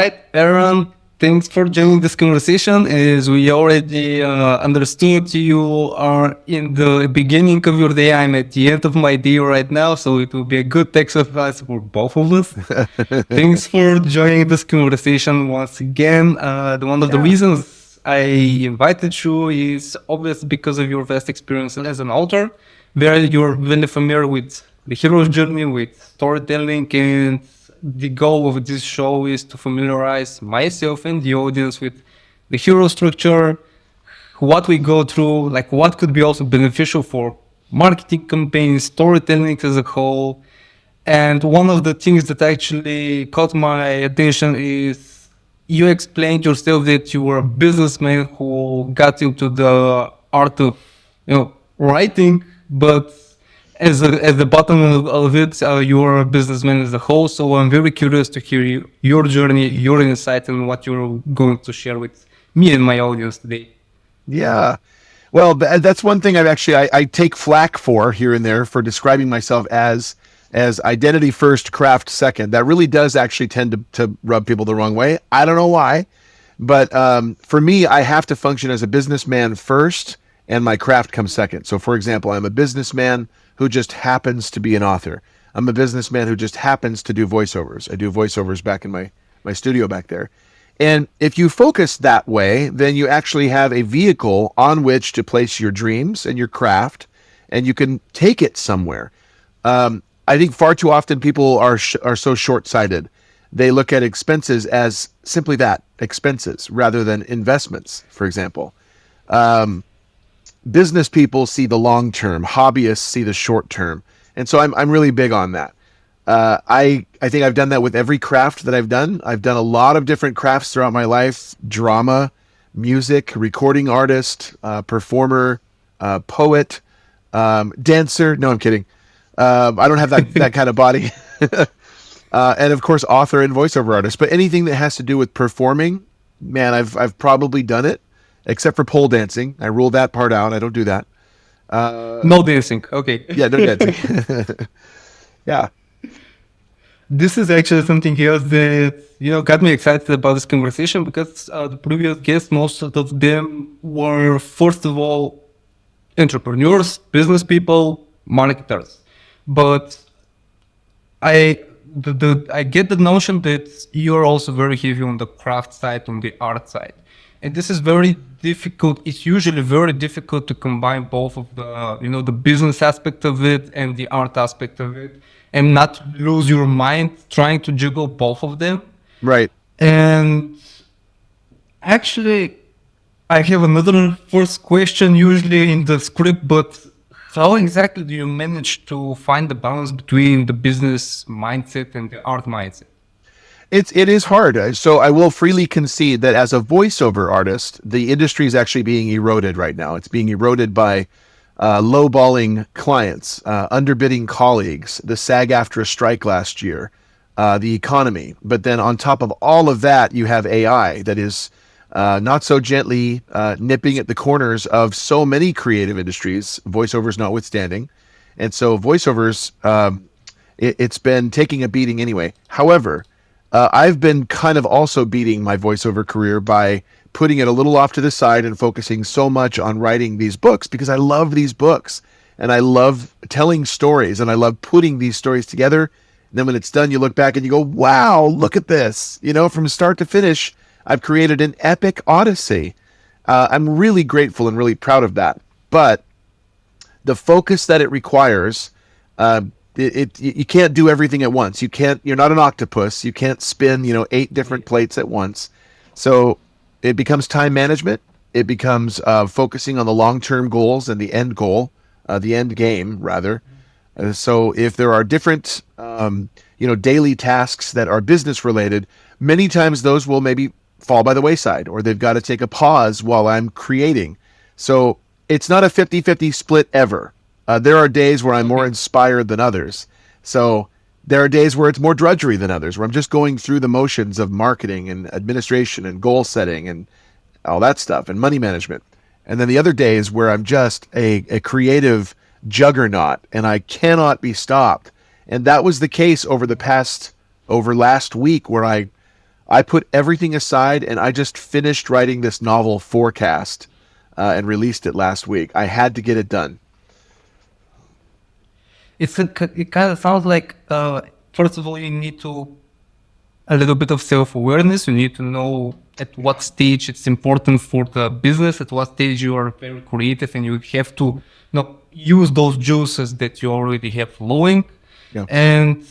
Right, Aaron, thanks for joining this conversation. As we already understood, you are in the beginning of your day. I'm at the end of my day right now, so it will be a good exercise for both of us. Thanks for joining this conversation once again. One of the Yeah. reasons I invited you is obvious because of your vast experience as an author, where you're really familiar with the hero's journey, with storytelling, and the goal of this show is to familiarize myself and the audience with the hero structure, what we go through, like what could be also beneficial for marketing campaigns, storytelling as a whole. And one of the things that actually caught my attention is you explained yourself that you were a businessman who got into the art of, writing, but at the bottom of it, you are a businessman as a whole. So I'm very curious to hear your journey, your insight, and what you're going to share with me and my audience today. Yeah. Well, that's one thing I take flack for here and there for describing myself as identity first, craft second. That really does actually tend to rub people the wrong way. I don't know why, but for me, I have to function as a businessman first, and my craft comes second. So, for example, I'm a businessman who just happens to be an author. I'm a businessman who just happens to do voiceovers. I do voiceovers back in my studio back there. And if you focus that way, then you actually have a vehicle on which to place your dreams and your craft, and you can take it somewhere. I think far too often people are so short-sighted. They look at expenses as simply that, expenses, rather than investments, for example. Business people see the long term, hobbyists see the short term. And so I'm really big on that. I think I've done that with every craft that I've done. I've done a lot of different crafts throughout my life: drama, music, recording artist, performer, poet, dancer. No, I'm kidding. I don't have that kind of body. And of course, author and voiceover artist. But anything that has to do with performing, man, I've probably done it, except for pole dancing. I ruled that part out. I don't do that. No dancing. Okay. Yeah, no dancing. Yeah. This is actually something else that got me excited about this conversation because the previous guests, most of them were first of all entrepreneurs, business people, marketers. But I get the notion that you're also very heavy on the craft side, on the art side, and this is very difficult. It's usually very difficult to combine both of the business aspect of it and the art aspect of it, and not lose your mind trying to juggle both of them. Right. And actually, I have another first question usually in the script, but how exactly do you manage to find the balance between the business mindset and the art mindset? It is hard. So I will freely concede that as a voiceover artist, the industry is actually being eroded right now. It's being eroded by lowballing clients, underbidding colleagues, the SAG-AFTRA strike last year, the economy. But then on top of all of that, you have AI that is not so gently nipping at the corners of so many creative industries, voiceovers notwithstanding. And so voiceovers, it's been taking a beating anyway. However, I've been kind of also beating my voiceover career by putting it a little off to the side and focusing so much on writing these books because I love these books and I love telling stories and I love putting these stories together. And then when it's done, you look back and you go, wow, look at this. From start to finish, I've created an epic odyssey. I'm really grateful and really proud of that. But the focus that it requires, you can't do everything at once. You're not an octopus. You can't spin, 8 different plates at once. So it becomes time management. It becomes focusing on the long-term goals and the end goal, the end game rather. So if there are different, daily tasks that are business related, many times those will maybe fall by the wayside or they've got to take a pause while I'm creating. So it's not a 50-50 split ever. There are days where I'm more inspired than others. So there are days where it's more drudgery than others, where I'm just going through the motions of marketing and administration and goal setting and all that stuff and money management. And then the other days where I'm just a creative juggernaut and I cannot be stopped. And that was the case over last week where I I put everything aside and I just finished writing this novel Forecast and released it last week. I had to get it done. It kind of sounds like, first of all, you need to a little bit of self-awareness. You need to know at what stage it's important for the business, at what stage you are very creative, and you have to, use those juices that you already have flowing, Yeah. and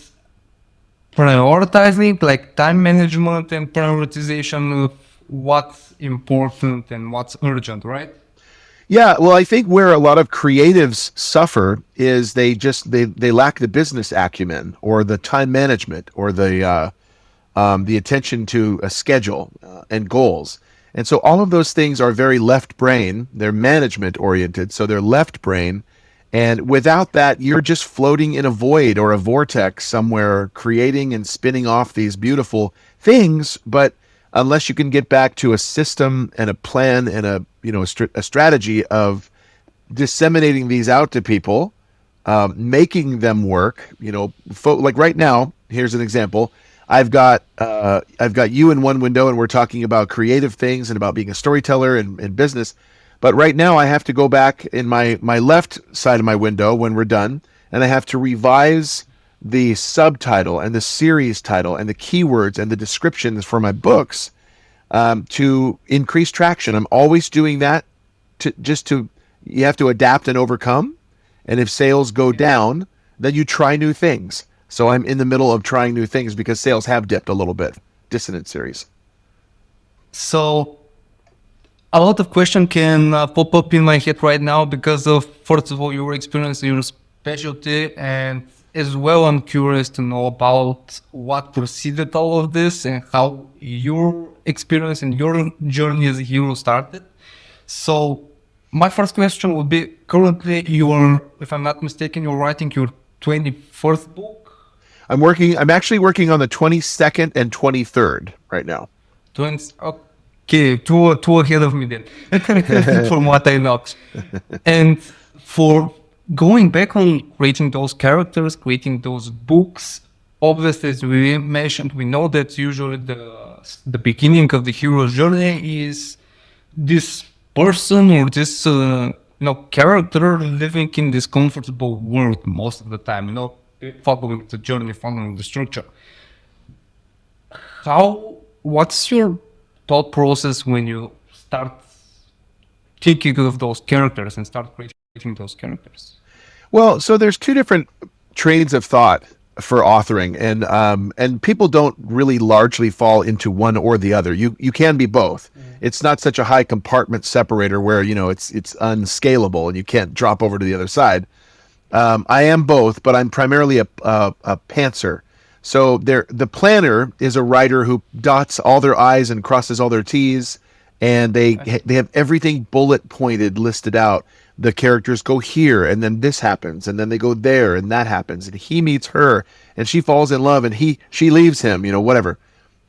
prioritizing, like time management and prioritization of what's important and what's urgent, right? Yeah, well, I think where a lot of creatives suffer is they lack the business acumen or the time management or the attention to a schedule and goals. And so all of those things are very left brain. They're management oriented, so they're left brain. And without that, you're just floating in a void or a vortex somewhere, creating and spinning off these beautiful things. But unless you can get back to a system and a plan and a strategy of disseminating these out to people, making them work, like right now, here's an example. I've got you in one window, and we're talking about creative things and about being a storyteller and business. But right now, I have to go back in my left side of my window when we're done, and I have to revise the subtitle and the series title and the keywords and the descriptions for my books to increase traction. I'm always doing that you have to adapt and overcome. And if sales go down, then you try new things. So I'm in the middle of trying new things because sales have dipped a little bit. Dissonant series. So a lot of questions can pop up in my head right now because of, first of all, your experience, your specialty, and as well, I'm curious to know about what preceded all of this and how your experience and your journey as a hero started. So my first question would be, currently if I'm not mistaken, you're writing your 21st book? I'm actually working on the 22nd and 23rd right now. Okay, two ahead of me then, from what I know. And for going back on creating those characters, creating those books, obviously, as we mentioned, we know that usually the beginning of the hero's journey is this person or this character living in this comfortable world most of the time, following the journey, following the structure. What's your thought process when you start thinking of those characters and start creating those characters? Well, so there's two different trains of thought for authoring, and people don't really largely fall into one or the other. You can be both. It's not such a high compartment separator where it's unscalable and you can't drop over to the other side. I am both, but I'm primarily a pantser. So the planner is a writer who dots all their I's and crosses all their T's, and they have everything bullet pointed listed out. The characters go here, and then this happens, and then they go there, and that happens, and he meets her, and she falls in love, and she leaves him, whatever,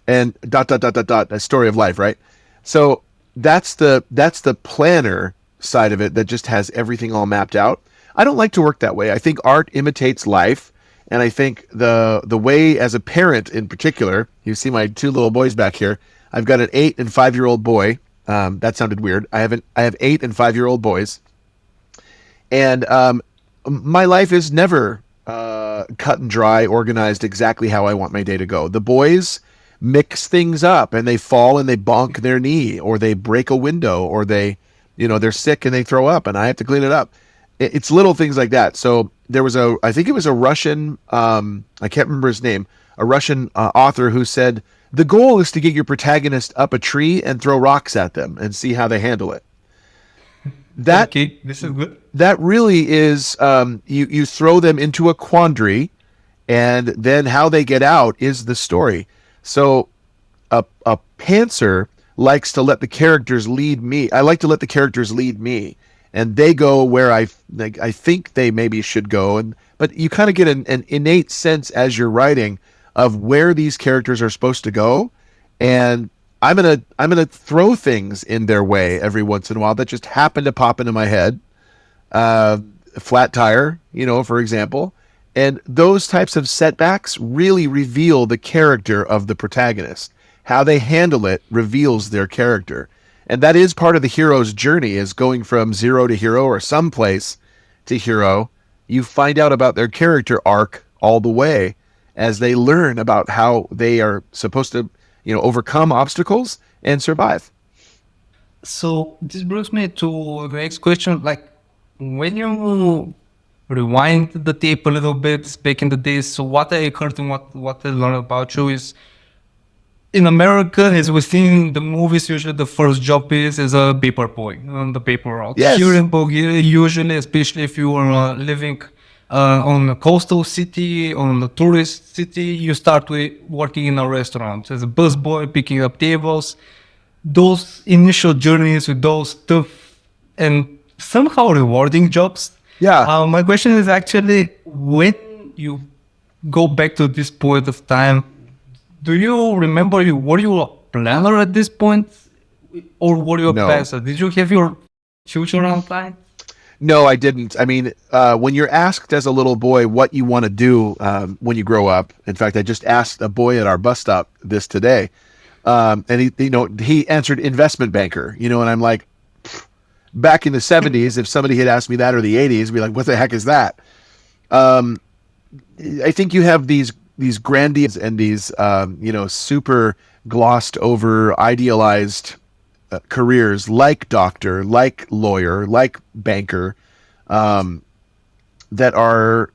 and ... A story of life, right? So that's the planner side of it that just has everything all mapped out. I don't like to work that way. I think art imitates life, and I think the way, as a parent in particular, you see my two little boys back here. I've got an 8 and 5-year-old boy. That sounded weird. I have 8 and 5-year-old boys, and my life is never cut and dry, organized exactly how I want my day to go. The boys mix things up, and they fall and they bonk their knee, or they break a window, or they're sick and they throw up, and I have to clean it up. It's little things like that. So there was I think it was a Russian, I can't remember his name, a Russian author who said, the goal is to get your protagonist up a tree and throw rocks at them and see how they handle it. Okay, this is good. That really is, you throw them into a quandary, and then how they get out is the story. So a pantser likes to let the characters lead me. I like to let the characters lead me, and they go where I think they maybe should go. But you kind of get an innate sense as you're writing of where these characters are supposed to go, and I'm gonna throw things in their way every once in a while that just happen to pop into my head. A flat tire, for example, and those types of setbacks really reveal the character of the protagonist. How they handle it reveals their character. And that is part of the hero's journey, is going from zero to hero or someplace to hero. You find out about their character arc all the way as they learn about how they are supposed to, overcome obstacles and survive. So this brings me to the next question. Like, when you rewind the tape a little bit back in the days, so what I heard and what I learned about you is, in America, as within the movies, usually the first job is as a paper boy on the paper route. Here Yes. in Bulgaria, usually, especially if you are living on a coastal city, on a tourist city, you start with working in a restaurant as a busboy, picking up tables. Those initial journeys with those tough and somehow rewarding jobs. Yeah. My question is actually, when you go back to this point of time, do you remember, were you a planner at this point, or were you a No. passer? Did you have your future outline? No, I didn't. I mean, when you're asked as a little boy what you want to do when you grow up, in fact, I just asked a boy at our bus stop this today, and he answered investment banker. And I'm like, back in the '70s, if somebody had asked me that, or the '80s, I'd be like, what the heck is that? I think you have these grandiose and these super glossed over, idealized careers like doctor, like lawyer, like banker, that are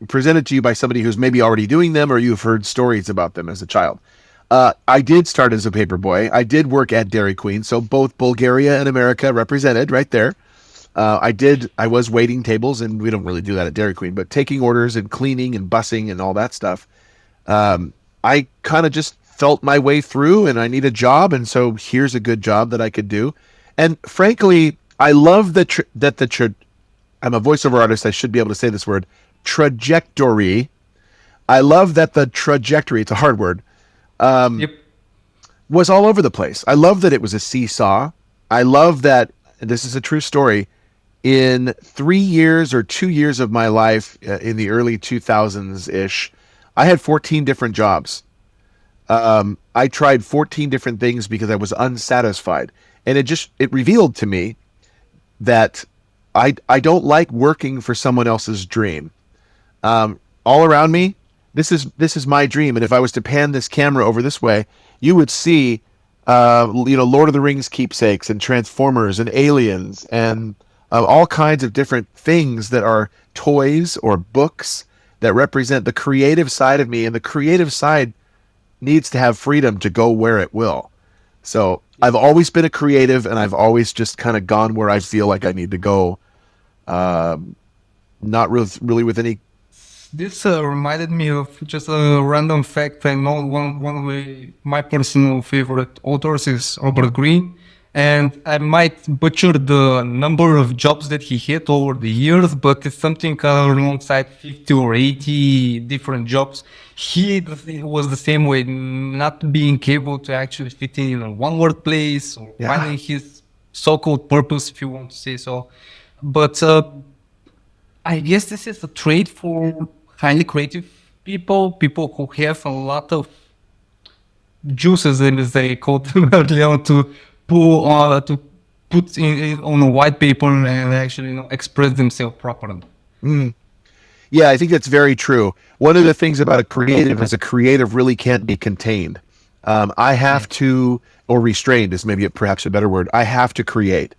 presented to you by somebody who's maybe already doing them, or you've heard stories about them as a child. I did start as a paper boy. I did work at Dairy Queen, so both Bulgaria and America represented right there. I was waiting tables, and we don't really do that at Dairy Queen, but taking orders and cleaning and bussing and all that stuff. I kind of just felt my way through, and I need a job, and so here's a good job that I could do. And frankly, I love I'm a voiceover artist. I should be able to say this word, trajectory. I love that the trajectory, it's a hard word, Yep. was all over the place. I love that it was a seesaw. I love that, and this is a true story, in 3 years or 2 years of my life in the early 2000s ish, I had 14 different jobs. I tried 14 different things because I was unsatisfied. And it revealed to me that I don't like working for someone else's dream. All around me, this is my dream. And if I was to pan this camera over this way, you would see, Lord of the Rings keepsakes and Transformers and Aliens and all kinds of different things that are toys or books that represent the creative side of me. And the creative side needs to have freedom to go where it will. So I've always been a creative, and I've always just kind of gone where I feel like I need to go. Not really with any. This reminded me of just a random fact. I know one of my personal favorite authors is Robert Greene, and I might butcher the number of jobs that he had over the years, but it's something alongside 50 or 80 different jobs. He was the same way, not being able to actually fit in one workplace, or finding his so-called purpose, if you want to say so. But I guess this is a trait for highly creative people who have a lot of juices, as they call them earlier, to put on a white paper and actually express themselves properly. Yeah, I think that's very true. One of the things about a creative is a creative really can't be contained. I have to, or restrained is maybe perhaps a better word. I have to create.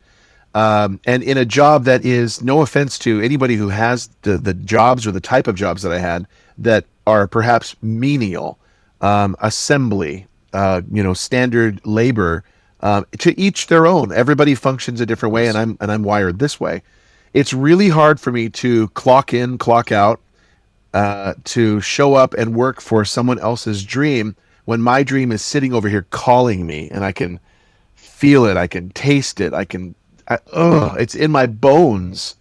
And in a job that is, no offense to anybody who has the jobs or the type of jobs that I had that are perhaps menial, assembly, standard labor, to each their own. Everybody functions a different way, and I'm wired this way. It's really hard for me to clock in, clock out, to show up and work for someone else's dream when my dream is sitting over here calling me, and I can feel it, I can taste it, it's in my bones.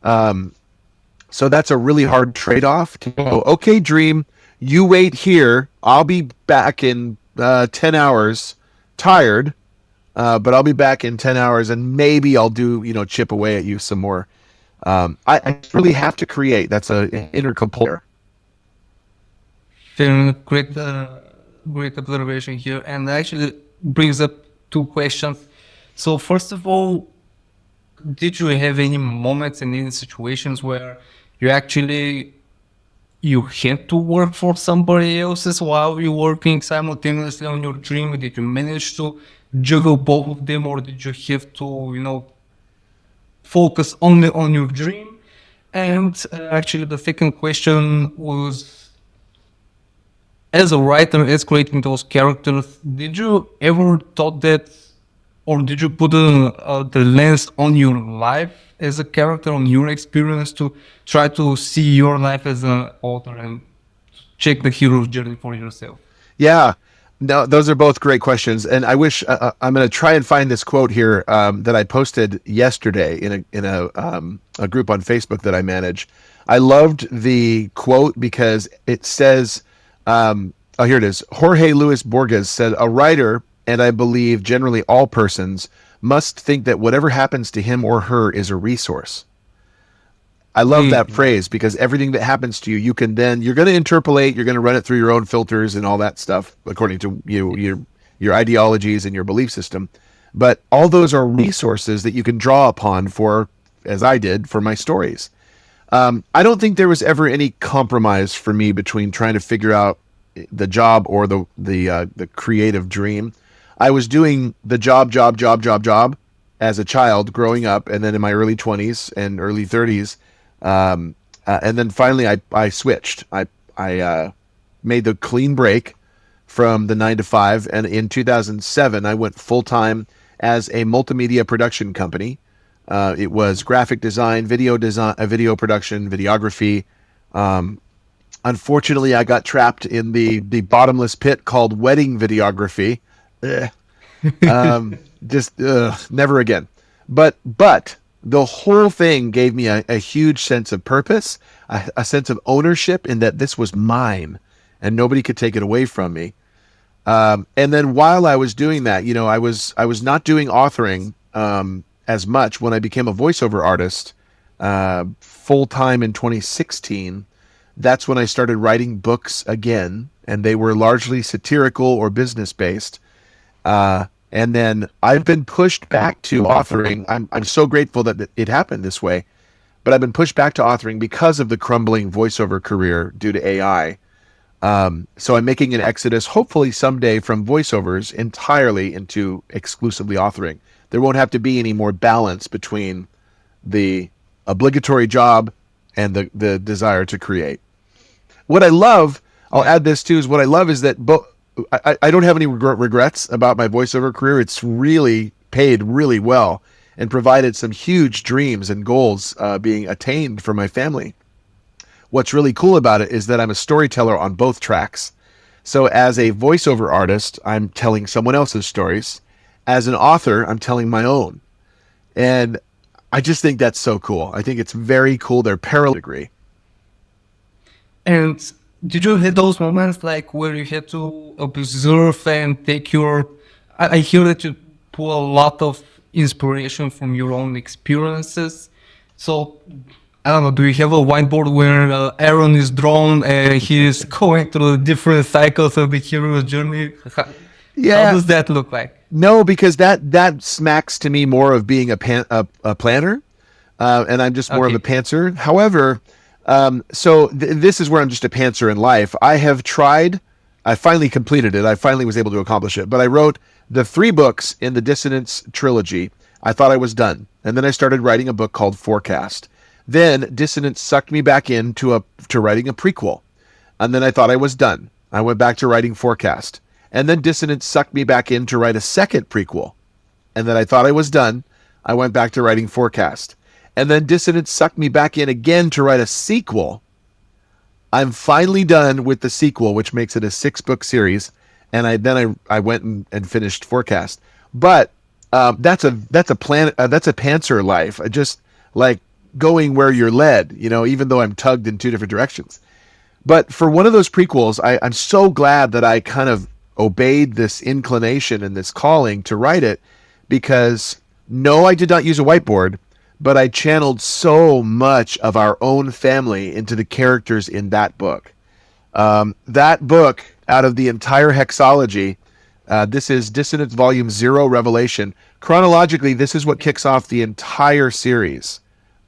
So that's a really hard trade-off to go, okay, dream, you wait here. I'll be back in 10 hours, tired, but I'll be back in 10 hours, and maybe I'll do, chip away at you some more. I really have to create. That's an inner compulsion. Then correct. great observation here, and actually brings up two questions. So first of all, did you have any moments and any situations where you actually you had to work for somebody else's while you're working simultaneously on your dream? Did you manage to juggle both of them, or did you have to, focus only on your dream? And actually, the second question was, as a writer, as creating those characters, did you ever thought that, or did you put the lens on your life as a character, on your experience, to try to see your life as an author and check the hero's journey for yourself? Yeah, no, those are both great questions, and I wish I'm going to try and find this quote here that I posted yesterday in a group on Facebook that I manage. I loved the quote because it says, oh, here it is. Jorge Luis Borges said, "A writer, and I believe generally all persons, must think that whatever happens to him or her is a resource." I love that phrase because everything that happens to you, you're going to interpolate, you're going to run it through your own filters and all that stuff according to your ideologies and your belief system. But all those are resources that you can draw upon for, as I did, for my stories. I don't think there was ever any compromise for me between trying to figure out the job or the creative dream. I was doing the job as a child growing up, and then in my early 20s and early 30s. And then finally I switched. I made the clean break from the 9 to 5. And in 2007, I went full time as a multimedia production company. It was graphic design, video production, videography. Unfortunately, I got trapped in the bottomless pit called wedding videography. Never again. But the whole thing gave me a huge sense of purpose, a sense of ownership in that this was mine and nobody could take it away from me. And then while I was doing that, I was not doing authoring as much when I became a voiceover artist full time in 2016. That's when I started writing books again, and they were largely satirical or business based. And then I've been pushed back to authoring. I'm so grateful that it happened this way, but I've been pushed back to authoring because of the crumbling voiceover career due to AI. So I'm making an exodus, hopefully someday, from voiceovers entirely into exclusively authoring. There won't have to be any more balance between the obligatory job and the desire to create. What I love, I'll add this too, is what I love is that I don't have any regrets about my voiceover career. It's really paid really well and provided some huge dreams and goals being attained for my family. What's really cool about it is that I'm a storyteller on both tracks. So as a voiceover artist, I'm telling someone else's stories. As an author, I'm telling my own. And I just think that's so cool. I think it's very cool. They're parallel degree. And did you hit those moments like where you had to observe and take I hear that you pull a lot of inspiration from your own experiences. So, I don't know, do you have a whiteboard where Aaron is drawn and he is going through different cycles of the hero's journey? How does that look like? No, because that smacks to me more of being a planner, and I'm just more of a pantser. However, this is where I'm just a pantser in life. I finally completed it. I finally was able to accomplish it. But I wrote the 3 books in the Dissonance trilogy. I thought I was done. And then I started writing a book called Forecast. Then Dissonance sucked me back into to writing a prequel. And then I thought I was done. I went back to writing Forecast. And then Dissonance sucked me back in to write a second prequel. And then I thought I was done. I went back to writing Forecast. And then Dissonance sucked me back in again to write a sequel. I'm finally done with the sequel, which makes it a 6-book series. And I went and finished Forecast. But that's a pantser life. I just like going where you're led, even though I'm tugged in 2 different directions. But for one of those prequels, I'm so glad that I kind of obeyed this inclination and this calling to write it, because no, I did not use a whiteboard, but I channeled so much of our own family into the characters in that book. That book out of the entire hexology. This is Dissonance Volume 0, Revelation. Chronologically, this is what kicks off the entire series.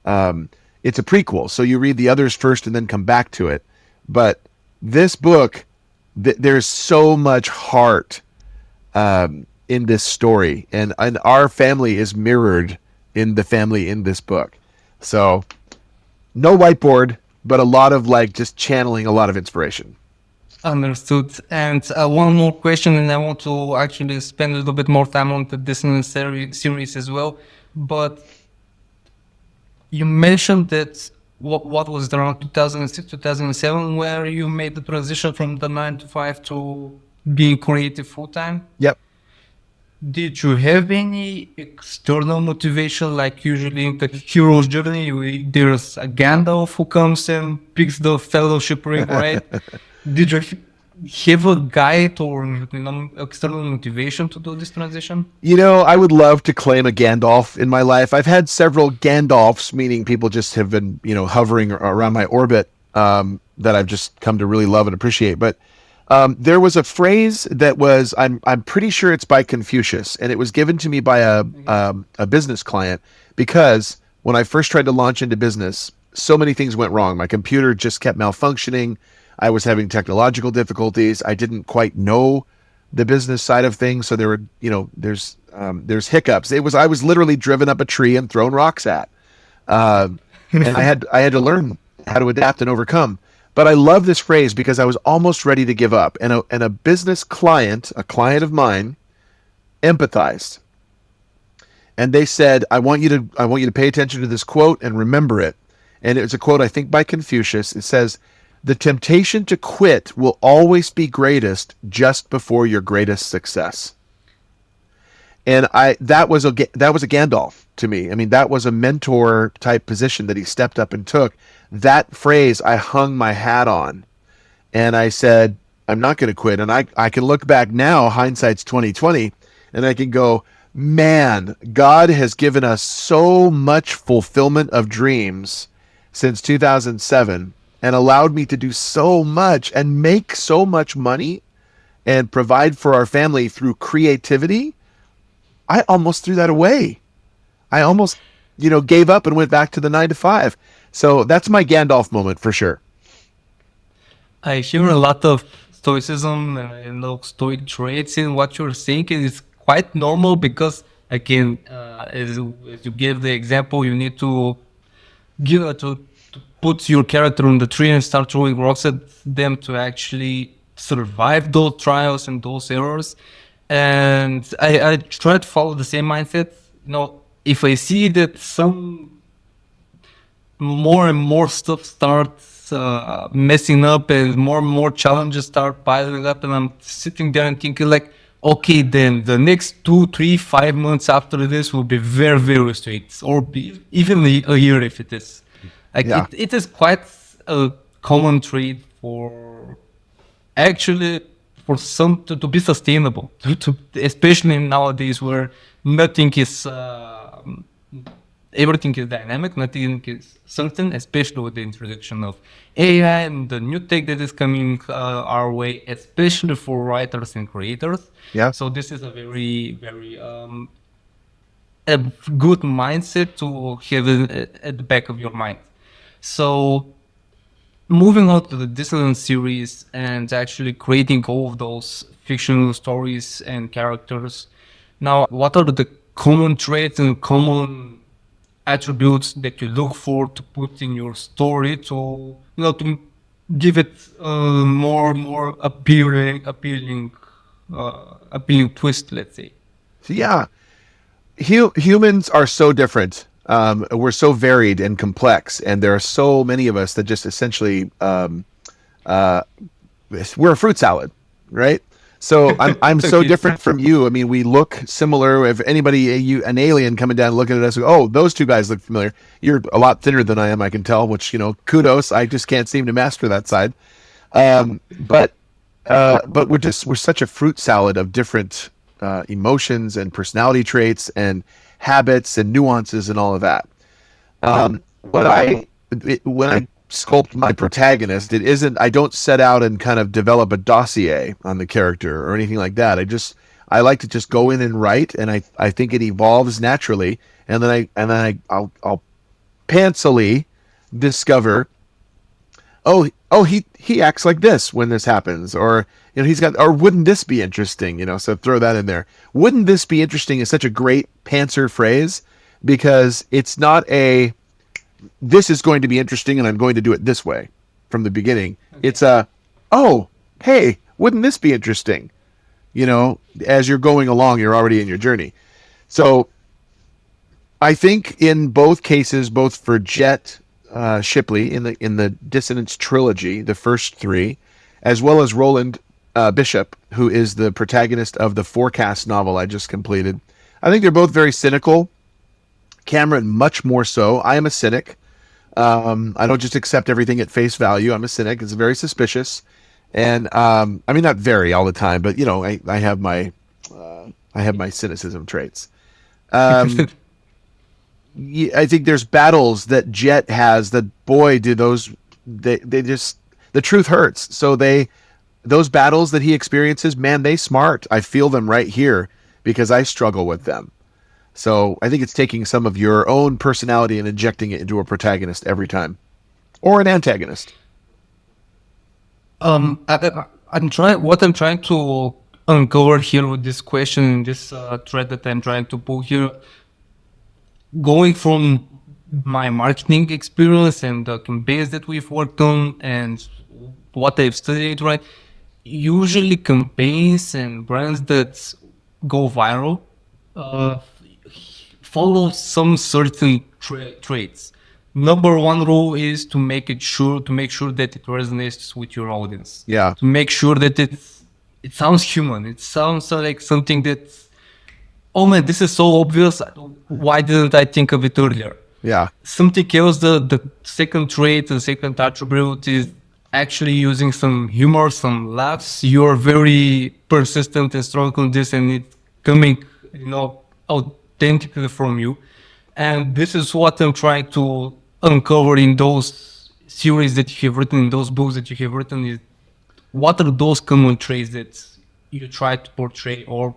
It's a prequel, so you read the others first and then come back to it. But this book, there's so much heart in this story, and our family is mirrored in the family in this book. So no whiteboard, but a lot of like just channeling a lot of inspiration. Understood. And one more question, and I want to actually spend a little bit more time on the Dissonance series as well. But you mentioned that what was around 2006, 2007, where you made the transition from the 9 to 5 to being creative full time. Yep. Did you have any external motivation, like usually in the hero's journey, there's a Gandalf who comes and picks the fellowship ring, right? Did you have a guide or external motivation to do this transition? You know, I would love to claim a Gandalf in my life. I've had several Gandalfs, meaning people just have been, hovering around my orbit that I've just come to really love and appreciate. But there was a phrase that was, I'm pretty sure it's by Confucius, and it was given to me by a business client, because when I first tried to launch into business, so many things went wrong. My computer just kept malfunctioning. I was having technological difficulties. I didn't quite know the business side of things, so there were, there's hiccups. I was literally driven up a tree and thrown rocks at, and I had to learn how to adapt and overcome. But I love this phrase because I was almost ready to give up, and a business client, a client of mine, empathized, and they said, I want you to pay attention to this quote and remember it. And it's a quote, I think, by Confucius. It says, "The temptation to quit will always be greatest just before your greatest success." And that was a Gandalf to me. I mean, that was a mentor type position that he stepped up and took. That phrase I hung my hat on, and I said, I'm not going to quit. And I can look back now, hindsight's 2020, and I can go, man, God has given us so much fulfillment of dreams since 2007, and allowed me to do so much and make so much money and provide for our family through creativity. I almost threw that away. I almost, gave up and went back to the 9 to 5. So that's my Gandalf moment for sure. I hear a lot of stoicism and stoic traits in what you're saying. It's quite normal because, again, as you gave the example, you need to put your character on the tree and start throwing rocks at them to actually survive those trials and those errors. And I try to follow the same mindset. If I see that some more and more stuff starts messing up and more challenges start piling up, and I'm sitting there and thinking like, okay, then the next 2, 3, 5 months after this will be very, very strict, or even a year if it is. It is quite a common trait for actually for some to be sustainable, especially nowadays where nothing is everything is dynamic, nothing is certain, especially with the introduction of AI and the new tech that is coming our way, especially for writers and creators. Yeah. So this is a very, very a good mindset to have at the back of your mind. So moving on to the Dissonance series and actually creating all of those fictional stories and characters. Now, what are the common traits and common attributes that you look for to put in your story to give it more appealing twist, let's say? Yeah. Humans are so different. We're so varied and complex, and there are so many of us that just essentially we're a fruit salad, right? So I'm so different from you. I mean, we look similar. If anybody, an alien coming down looking at us, oh, those two guys look familiar. You're a lot thinner than I am, I can tell. Which kudos. I just can't seem to master that side. But we're such a fruit salad of different emotions and personality traits and habits and nuances and all of that. When I sculpt my protagonist. It isn't. I don't set out and kind of develop a dossier on the character or anything like that. I like to just go in and write, and I think it evolves naturally, and I'll pantsily discover, oh, he acts like this when this happens, or he's got, or wouldn't this be interesting? So throw that in there. Wouldn't this be interesting is such a great pantser phrase, because it's not a, this is going to be interesting and I'm going to do it this way from the beginning. Okay. It's a, oh, hey, wouldn't this be interesting? As you're going along, you're already in your journey. So I think in both cases, both for Jet Shipley in the Dissonance trilogy, the first three, as well as Roland Bishop, who is the protagonist of the Forecast novel I just completed, I think they're both very cynical. Cameron, much more so. I am a cynic. I don't just accept everything at face value. I'm a cynic. It's very suspicious. And I mean, not very all the time, but I have my cynicism traits. I think there's battles that Jet has that, boy, do those, they just, the truth hurts. So those battles that he experiences, man, they smart. I feel them right here because I struggle with them. So I think it's taking some of your own personality and injecting it into a protagonist every time, or an antagonist. I'm trying to uncover here with this question, this thread that I'm trying to pull here, going from my marketing experience and the campaigns that we've worked on and what I've studied, right? Usually campaigns and brands that go viral follow some certain traits. Number one rule is to make sure that it resonates with your audience. Yeah. To make sure that it sounds human. It sounds like something that's, oh man, this is so obvious. Why didn't I think of it earlier? Yeah. Something else, the second trait, the second attribute is actually using some humor, some laughs. You're very persistent and strong on this, and it's coming, authentically from you. And this is what I'm trying to uncover in those series that you have written, in those books that you have written. Is what are those common traits that you try to portray, or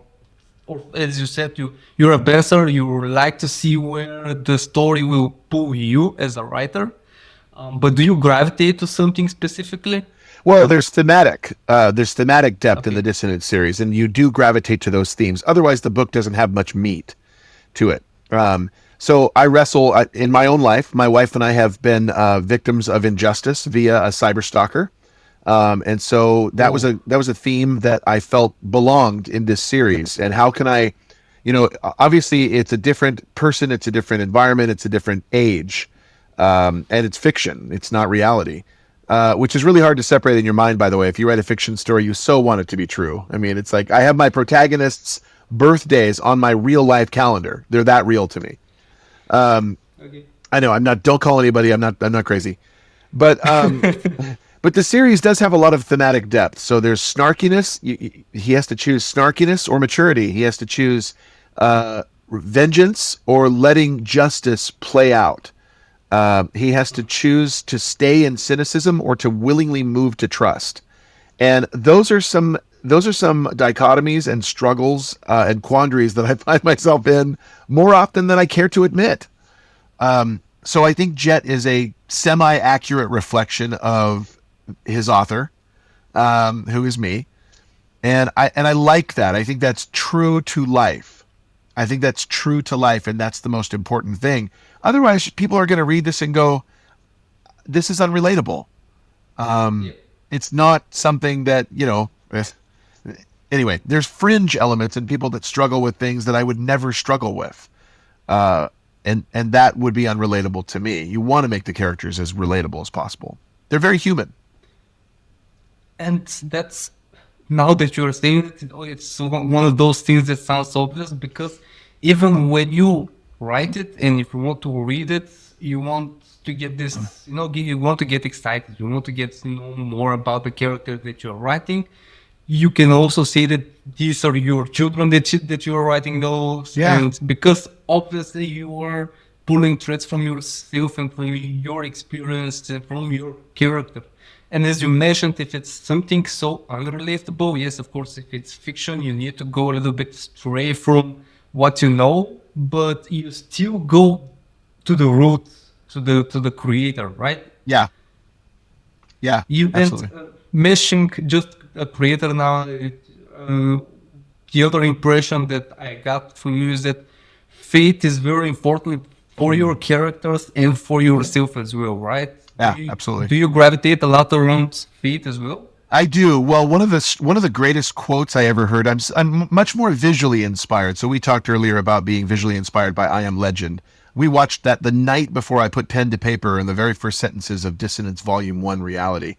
as you said, you're a pantser. You like to see where the story will pull you as a writer. But do you gravitate to something specifically? Well, there's thematic depth in the Dissonance series, and you do gravitate to those themes. Otherwise, the book doesn't have much meat to it. So I wrestle in my own life. My wife and I have been victims of injustice via a cyberstalker. And so that was a theme that I felt belonged in this series. And how can I, obviously it's a different person, it's a different environment, it's a different age, and it's fiction. It's not reality, which is really hard to separate in your mind, by the way. If you write a fiction story, you so want it to be true. I mean, it's like I have my protagonists' birthdays on my real life calendar. They're that real to me. Okay. I know don't call anybody. I'm not crazy, but but the series does have a lot of thematic depth. So there's snarkiness. He has to choose snarkiness or maturity. He has to choose vengeance or letting justice play out. He has to choose to stay in cynicism or to willingly move to trust. And those are some dichotomies and struggles and quandaries that I find myself in more often than I care to admit. So I think Jet is a semi-accurate reflection of his author, who is me. And I like that. I think that's true to life. I think that's true to life, and that's the most important thing. Otherwise, people are going to read this and go, this is unrelatable. It's not something that, anyway, there's fringe elements and people that struggle with things that I would never struggle with. And that would be unrelatable to me. You want to make the characters as relatable as possible. They're very human. And that's, now that you're saying it, it's one of those things that sounds obvious, because even when you write it and if you want to read it, you want to get this, you want to get excited. You want to get to know more about the character that you're writing. You can also say that these are your children that you're writing those. Yeah. And because obviously you are pulling threads from yourself and from your experience and from your character. And as you mentioned, if it's something so unrelatable, yes, of course, if it's fiction, you need to go a little bit stray from what you know, but you still go to the roots, to the creator, right? Yeah. Yeah. You and Absolutely. meshing just a creator now. The other impression that I got from you is that faith is very important for your characters and for yourself as well, right? Yeah. Absolutely. Do you gravitate a lot around faith as well? I do. Well, one of the greatest quotes I ever heard. I'm much more visually inspired. So we talked earlier about being visually inspired by I Am Legend. We watched that the night before I put pen to paper in the very first sentences of Dissonance Volume 1 Reality.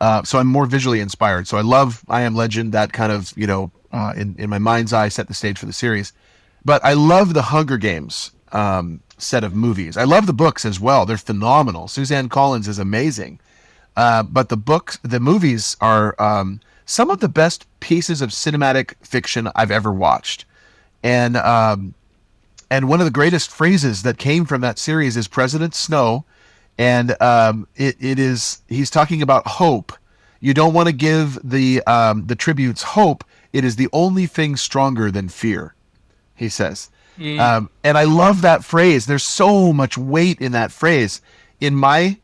So I'm more visually inspired. So I love I Am Legend, that kind of, in my mind's eye, set the stage for the series. But I love the Hunger Games set of movies. I love the books as well. They're phenomenal. Suzanne Collins is amazing. But the movies are some of the best pieces of cinematic fiction I've ever watched. And one of the greatest phrases that came from that series is President Snow. And he's talking about hope. You don't want to give the tributes hope. It is the only thing stronger than fear, he says. And I love that phrase. There's so much weight in that phrase. In my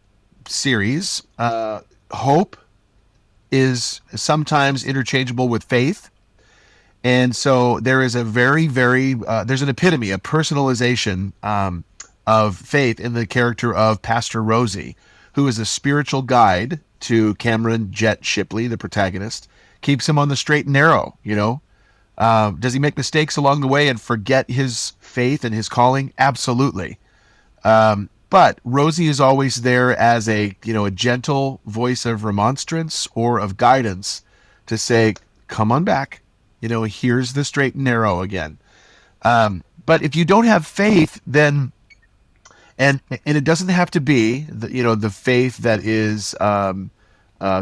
series, hope is sometimes interchangeable with faith. And so there is a there's an epitome, a personalization of faith in the character of Pastor Rosie, who is a spiritual guide to Cameron Jet Shipley, the protagonist, keeps him on the straight and narrow, Does he make mistakes along the way and forget his faith and his calling? Absolutely. But Rosie is always there as a gentle voice of remonstrance or of guidance to say, come on back. Here's the straight and narrow again. But if you don't have faith, then, and it doesn't have to be the faith that is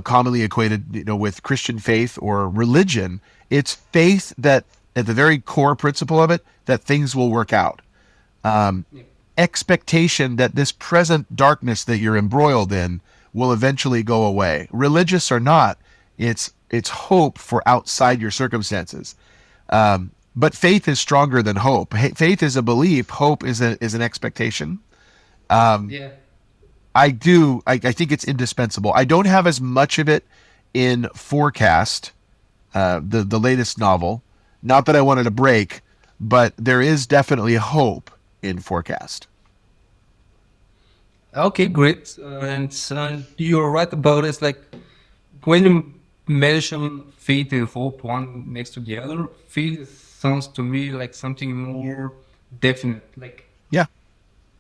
commonly equated with Christian faith or religion. It's faith that at the very core principle of it, that things will work out. Expectation that this present darkness that you're embroiled in will eventually go away. Religious or not, it's hope for outside your circumstances. But faith is stronger than hope. Faith is a belief. Hope is an expectation. Yeah. I think it's indispensable. I don't have as much of it in Forecast, the latest novel. Not that I wanted to break, but there is definitely hope in Forecast. Okay, great. And you're right about it. It's like when you mention faith and hope one next to the other, faith sounds to me like something more definite. Like Yeah.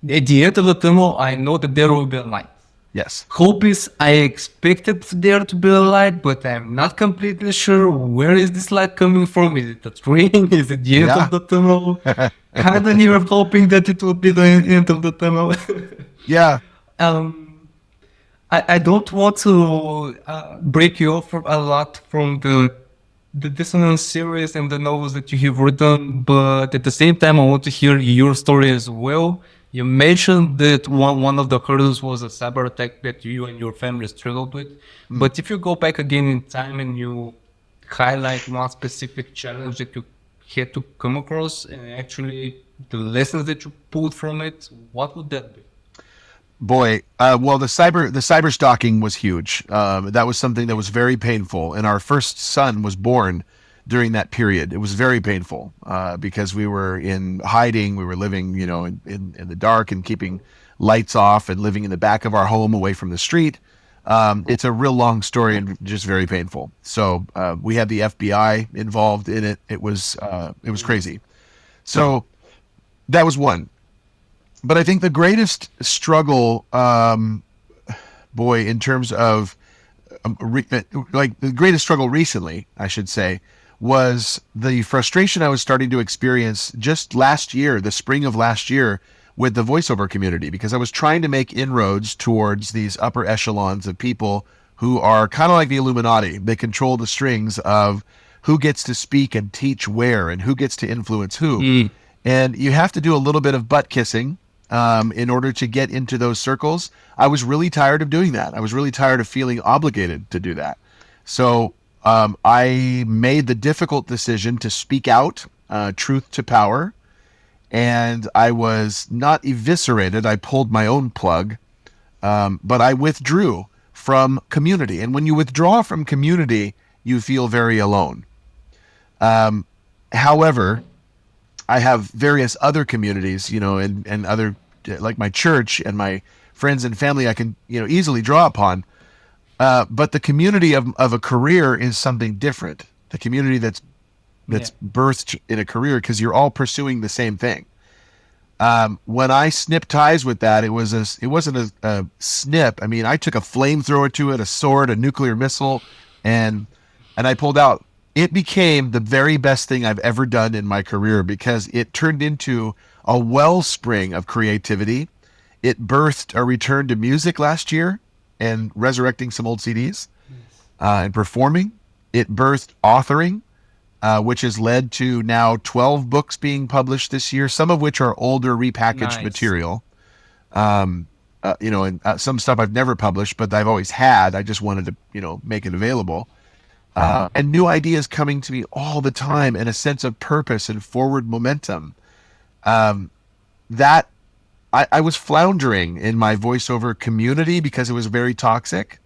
at the end of the tunnel, I know that there will be a light. Yes. Hope is I expected there to be a light, but I'm not completely sure where is this light coming from. Is it a train? Is it the end Yeah. of the tunnel? Kind of near hoping that it would be the end of the tunnel. Yeah. I don't want to break you off a lot from the Dissonance series and the novels that you have written, but at the same time, I want to hear your story as well. You mentioned that one of the hurdles was a cyber attack that you and your family struggled with. But if you go back again in time and you highlight one specific challenge that you had to come across and actually the lessons that you pulled from it, what would that be? Boy, well, the cyberstalking was huge. That was something that was very painful, and our first son was born during that period. It was very painful because we were in hiding. We were living, in the dark and keeping lights off and living in the back of our home away from the street. It's a real long story and just very painful. So we had the FBI involved in it. It was crazy. So that was one. But I think the greatest struggle, in terms of the greatest struggle recently, I should say, was the frustration I was starting to experience just last year, the spring of last year, with the voiceover community, because I was trying to make inroads towards these upper echelons of people who are kind of like the Illuminati. They control the strings of who gets to speak and teach where and who gets to influence who. And you have to do a little bit of butt kissing in order to get into those circles, I was really tired of doing that. I was really tired of feeling obligated to do that. So I made the difficult decision to speak out, truth to power, and I was not eviscerated. I pulled my own plug, but I withdrew from community. And when you withdraw from community, you feel very alone. However, I have various other communities, and other, like my church and my friends and family, I can, easily draw upon. But the community of a career is something different. The community that's birthed in a career, because you're all pursuing the same thing. When I snipped ties with that, it wasn't a snip. I mean, I took a flamethrower to it, a sword, a nuclear missile, and I pulled out. It became the very best thing I've ever done in my career, because it turned into a wellspring of creativity. It birthed a return to music last year and resurrecting some old CDs, and performing. It birthed authoring, which has led to now 12 books being published this year, some of which are older repackaged material. And some stuff I've never published, but I've always had. I just wanted to, make it available. And new ideas coming to me all the time, and a sense of purpose and forward momentum. That I was floundering in my voiceover community because it was very toxic.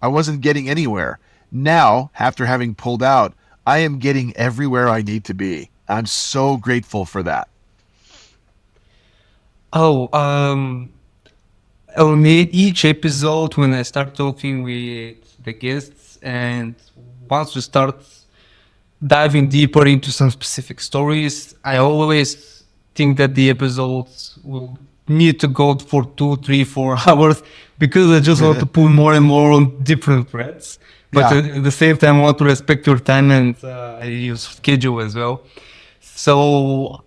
I wasn't getting anywhere. Now, after having pulled out, I am getting everywhere I need to be. I'm so grateful for that. Oh, on each episode, when I start talking with the guests, and once we start diving deeper into some specific stories, I always think that the episodes will need to go for 2, 3, 4 hours, because I just want to pull more and more on different threads. But at the same time, I want to respect your time and your schedule as well. So,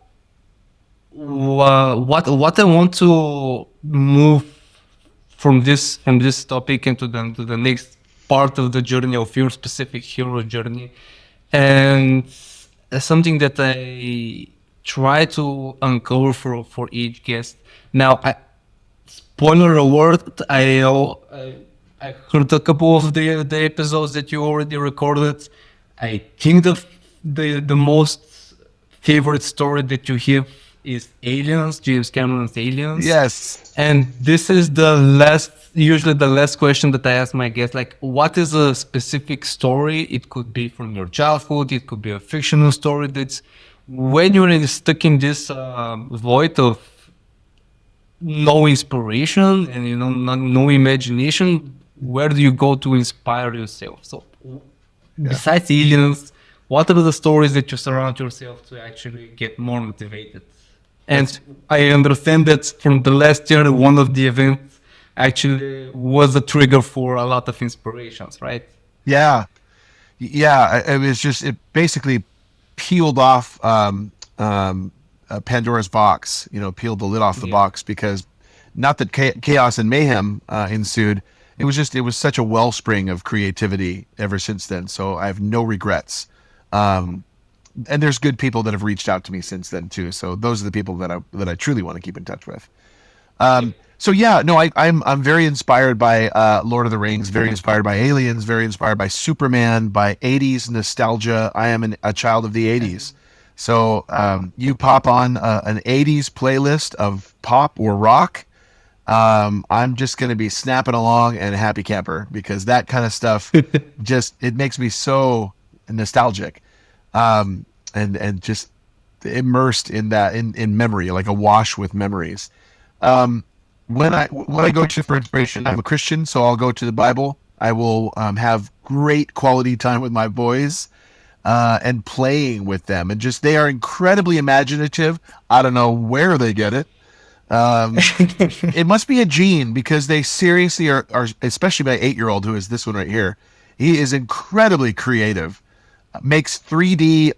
what I want to move from this topic into the next part of the journey of your specific hero journey, and something that I try to uncover for each guest. Now, spoiler alert, I heard a couple of the episodes that you already recorded. I think the most favorite story that you have is Aliens, James Cameron's Aliens. Yes. And this is usually the last question that I ask my guests, like, what is a specific story? It could be from your childhood, it could be a fictional story that's, when you're stuck in this void of no inspiration and no imagination, where do you go to inspire yourself? So besides Aliens, what are the stories that you surround yourself to actually get more motivated? And I understand that from the last year, one of the events actually was a trigger for a lot of inspirations, right? Yeah. It was just, it basically peeled off Pandora's box, peeled the lid off the box, because not that chaos and mayhem ensued. It was such a wellspring of creativity ever since then. So I have no regrets. And there's good people that have reached out to me since then too. So those are the people that I truly want to keep in touch with. So yeah, no, I'm very inspired by Lord of the Rings, very inspired by Aliens, very inspired by Superman, by 80s nostalgia. I am a child of the 80s. So you pop on an 80s playlist of pop or rock, I'm just going to be snapping along and a happy camper, because that kind of stuff it makes me so nostalgic, and just immersed in that, in memory, like awash with memories. When I go to for inspiration, I'm a Christian, so I'll go to the Bible. I will have great quality time with my boys, and playing with them, and just, they are incredibly imaginative. I don't know where they get it. It must be a gene, because they seriously are especially my 8-year-old, who is this one right here. He is incredibly creative, makes 3D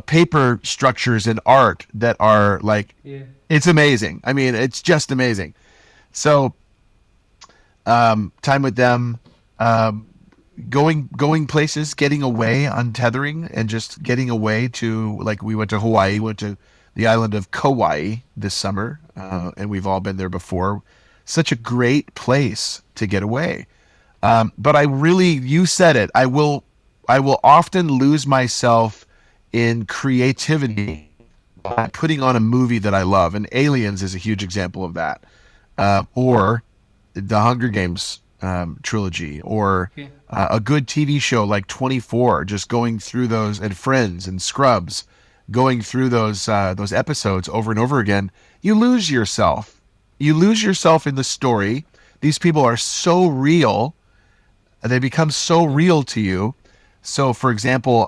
paper structures and art that are like, it's amazing. I mean, it's just amazing. So, time with them, going places, getting away, untethering, and just getting away to, like, we went to Hawaii, went to the island of Kauai this summer, and we've all been there before. Such a great place to get away. But I really, you said it. I will often lose myself in creativity by putting on a movie that I love, and Aliens is a huge example of that. Or the Hunger Games trilogy, or a good TV show like 24, just going through those, and Friends and Scrubs, going through those episodes over and over again. You lose yourself. You lose yourself in the story. These people are so real. They become so real to you. So, for example,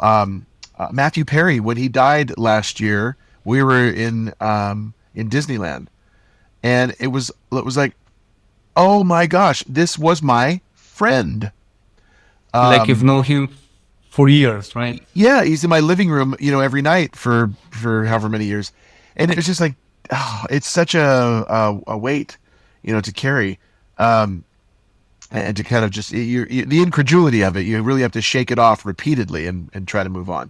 Matthew Perry, when he died last year, we were in Disneyland, and it was like, oh my gosh, this was my friend. Like you've known him for years, right? Yeah, he's in my living room, every night for however many years, and it was just like, oh, it's such a weight, to carry, and to kind of just the incredulity of it. You really have to shake it off repeatedly and try to move on.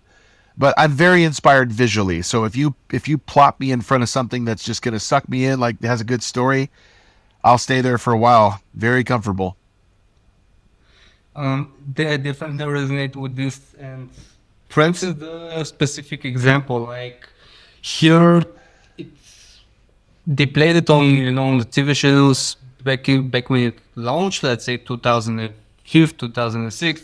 But I'm very inspired visually, so if you plop me in front of something that's just going to suck me in, like it has a good story, I'll stay there for a while. Very comfortable. They definitely resonate with this, and Friends is the specific example. Like here, it's they played it on on the TV shows back when it launched. Let's say 2005, 2006.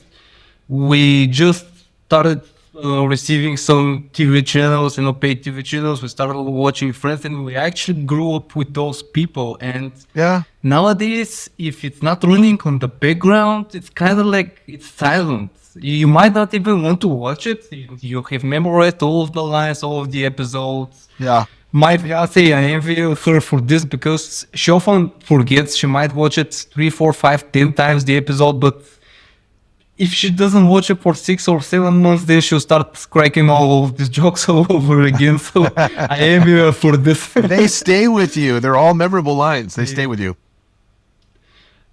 We just started receiving some TV channels, paid TV channels. We started watching Friends, and we actually grew up with those people. And Yeah. nowadays, if it's not running on the background, it's kind of like it's silent. You might not even want to watch it. You have memorized all of the lines, all of the episodes. Yeah. My fiance, I envy her for this because she often forgets. She might watch it 3, 4, 5, 10 times the episode, but if she doesn't watch it for 6 or 7 months, then she'll start cracking all of these jokes all over again. So I envy her for this. They stay with you. They're all memorable lines. They stay with you.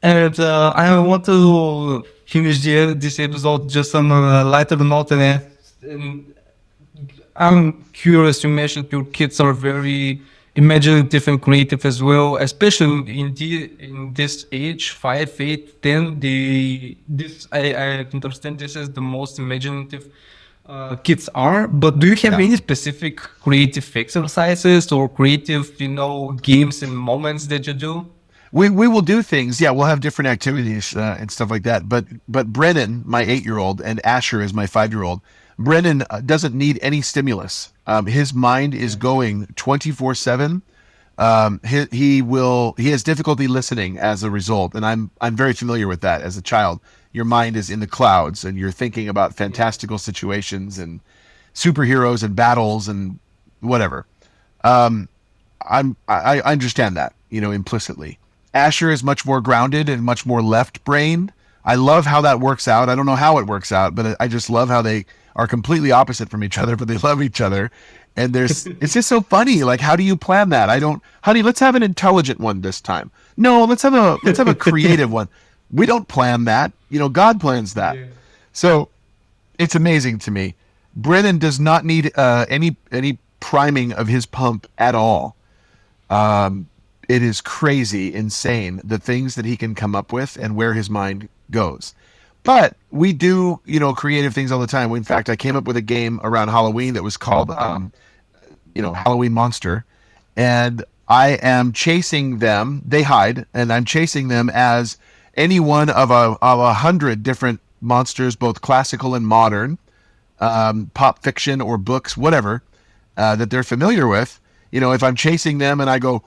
And I want to finish this episode just on a lighter note. And I'm curious, you mentioned your kids are very imaginative and creative as well, especially in this age, 5, 8, 10. I understand this is the most imaginative kids are. But do you have any specific creative exercises or creative, games and moments that you do? We will do things. Yeah, we'll have different activities and stuff like that. But Brennan, my 8-year-old, and Asher is my 5-year-old. Brennan doesn't need any stimulus. His mind is going 24/7. He has difficulty listening as a result, and I'm very familiar with that. As a child, your mind is in the clouds, and you're thinking about fantastical situations and superheroes and battles and whatever. I understand that, implicitly. Asher is much more grounded and much more left brained. I love how that works out. I don't know how it works out, but I just love how they are completely opposite from each other, but they love each other. And it's just so funny. Like, how do you plan that? Honey, let's have an intelligent one this time. No, let's have a creative one. We don't plan that. God plans that. Yeah. So it's amazing to me. Brennan does not need any priming of his pump at all. It is crazy, insane, the things that he can come up with and where his mind goes. But we do, creative things all the time. In fact, I came up with a game around Halloween that was called, Halloween Monster. And I am chasing them. They hide, and I'm chasing them as any one of 100 different monsters, both classical and modern, pop fiction or books, whatever, that they're familiar with. If I'm chasing them and I go,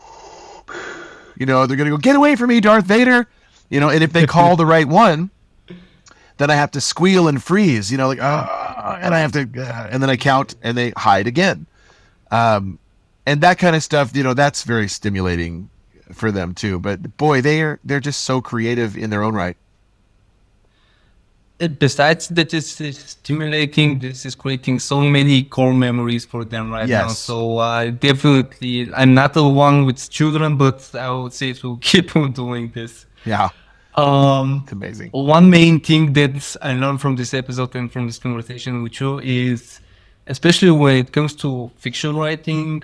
they're going to go, get away from me, Darth Vader. And if they call the right one, then I have to squeal and freeze, and I have to, and then I count and they hide again. And that kind of stuff, that's very stimulating for them too. But boy, they're just so creative in their own right. Besides that, it's stimulating. This is creating so many core memories for them right now. So definitely, I'm not the one with children, but I would say to keep on doing this. Yeah, it's amazing. One main thing that I learned from this episode and from this conversation with you is, especially when it comes to fiction writing,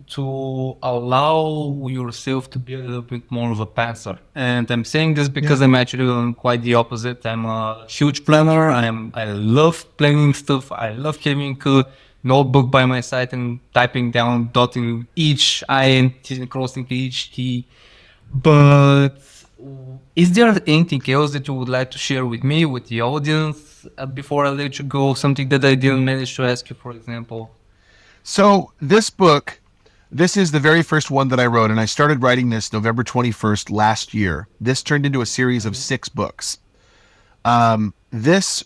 to allow yourself to be a little bit more of a pantser. And I'm saying this because I'm actually quite the opposite. I'm a huge planner. I love planning stuff. I love having a notebook by my side and typing down, dotting each I and crossing each T. But is there anything else that you would like to share with me, with the audience, before I let you go? Something that I didn't manage to ask you, for example? So this book, this is the very first one that I wrote, and I started writing this November 21st last year. This turned into a series of 6 books. This,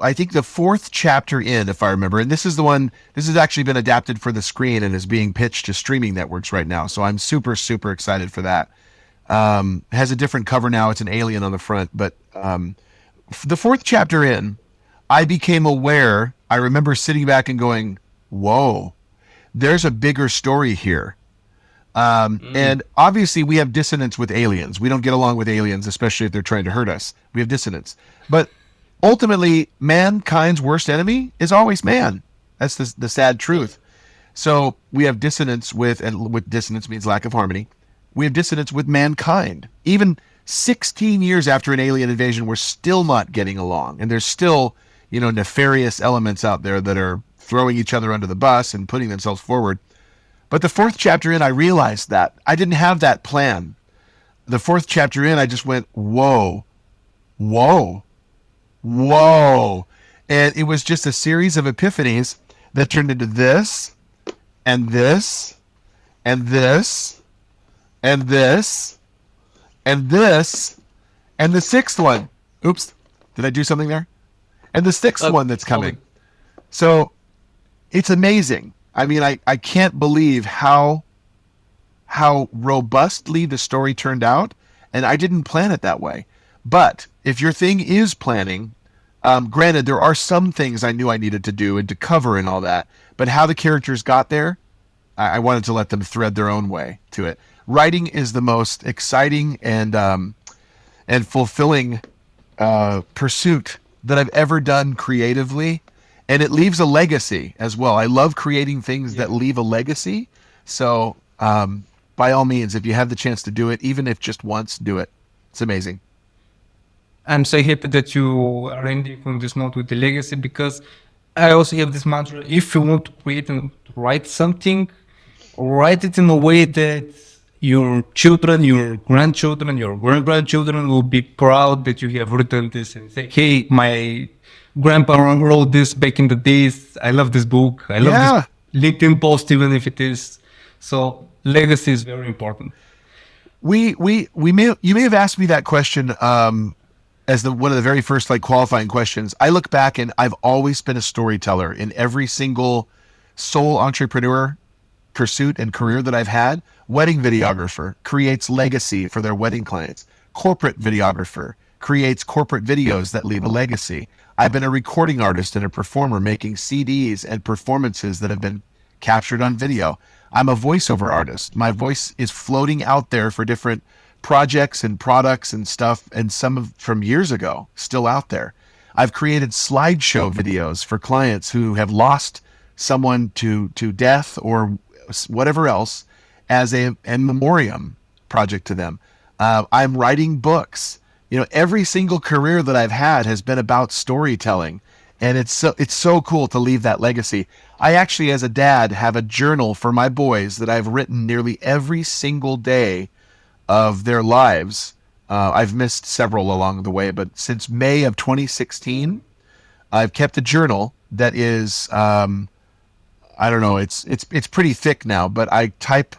I think the 4th chapter in, if I remember, and this is the one, this has actually been adapted for the screen and is being pitched to streaming networks right now. So I'm super, super excited for that. It has a different cover now. It's an alien on the front, but the 4th chapter in, I became aware, I remember sitting back and going, whoa, there's a bigger story here. And obviously we have dissonance with aliens. We don't get along with aliens, especially if they're trying to hurt us. We have dissonance. But ultimately, mankind's worst enemy is always man. That's the sad truth. So we have dissonance with, and with dissonance means lack of harmony. We have dissonance with mankind. Even 16 years after an alien invasion, we're still not getting along. And there's still, nefarious elements out there that are throwing each other under the bus and putting themselves forward. But the 4th chapter in, I realized that. I didn't have that plan. The 4th chapter in, I just went, whoa, whoa, whoa. And it was just a series of epiphanies that turned into this, and this, and this, and this, and this, and the 6th one. Oops, did I do something there? And the 6th one that's coming. So it's amazing. I mean, I can't believe how robustly the story turned out, and I didn't plan it that way. But if your thing is planning, granted, there are some things I knew I needed to do and to cover and all that, but how the characters got there, I wanted to let them thread their own way to it. Writing is the most exciting and fulfilling pursuit that I've ever done creatively. And it leaves a legacy as well. I love creating things that leave a legacy. So by all means, if you have the chance to do it, even if just once, do it. It's amazing. I'm so happy that you are ending on this note with the legacy, because I also have this mantra: if you want to create and write something, write it in a way that your children, your grandchildren, your great-grandchildren will be proud that you have written this and say, hey, my grandpa wrote this back in the days. I love this book. I love this LinkedIn post, even if it is. So legacy is very important. You may have asked me that question as one of the very first qualifying questions. I look back and I've always been a storyteller in every single sole entrepreneur pursuit and career that I've had. Wedding videographer creates legacy for their wedding clients. Corporate videographer creates corporate videos that leave a legacy. I've been a recording artist and a performer making CDs and performances that have been captured on video. I'm a voiceover artist. My voice is floating out there for different projects and products and stuff, and from years ago, still out there. I've created slideshow videos for clients who have lost someone to death or whatever else as a memoriam project to them. I'm writing books. Every single career that I've had has been about storytelling, and it's so cool to leave that legacy. I actually, as a dad, have a journal for my boys that I've written nearly every single day of their lives. I've missed several along the way, but since May of 2016, I've kept a journal that is, I don't know, it's pretty thick now, but I type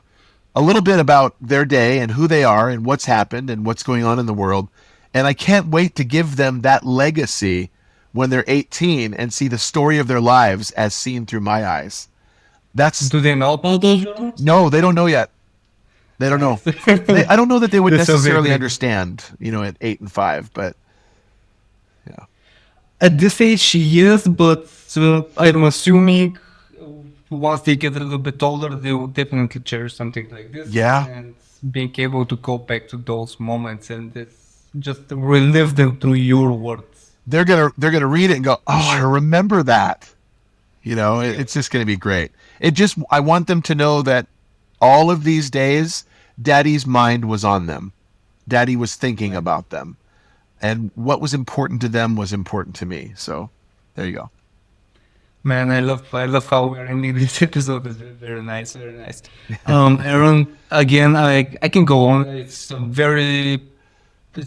a little bit about their day and who they are and what's happened and what's going on in the world. And I can't wait to give them that legacy when they're 18 and see the story of their lives as seen through my eyes. Do they know about those journals? No, they don't know yet. They don't know. I don't know that they would necessarily understand, at 8 and 5, but yeah. At this age, yes, but I'm assuming once they get a little bit older, they will definitely cherish something like this. Yeah. And being able to go back to those moments and just relive them through your words. They're gonna read it and go, oh, I remember that. You know, it's just going to be great. I want them to know that all of these days, Daddy's mind was on them. Daddy was thinking about them. And what was important to them was important to me. So there you go. Man, I love how we're ending this episode. It's very nice, very nice. Aaron, again, I can go on. It's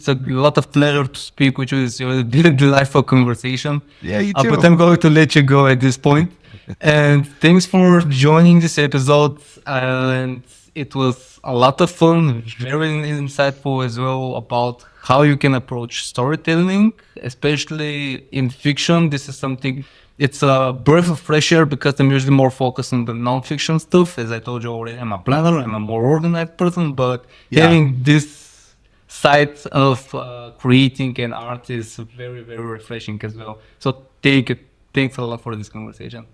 a lot of pleasure to speak with you. It's a very delightful conversation. Yeah, you too. But I'm going to let you go at this point. And thanks for joining this episode. And it was a lot of fun, very insightful as well about how you can approach storytelling, especially in fiction. This is something, it's a breath of fresh air because I'm usually more focused on the non-fiction stuff. As I told you already, I'm a planner, I'm a more organized person, but having this side of creating an art is very, very refreshing as well. So thanks a lot for this conversation.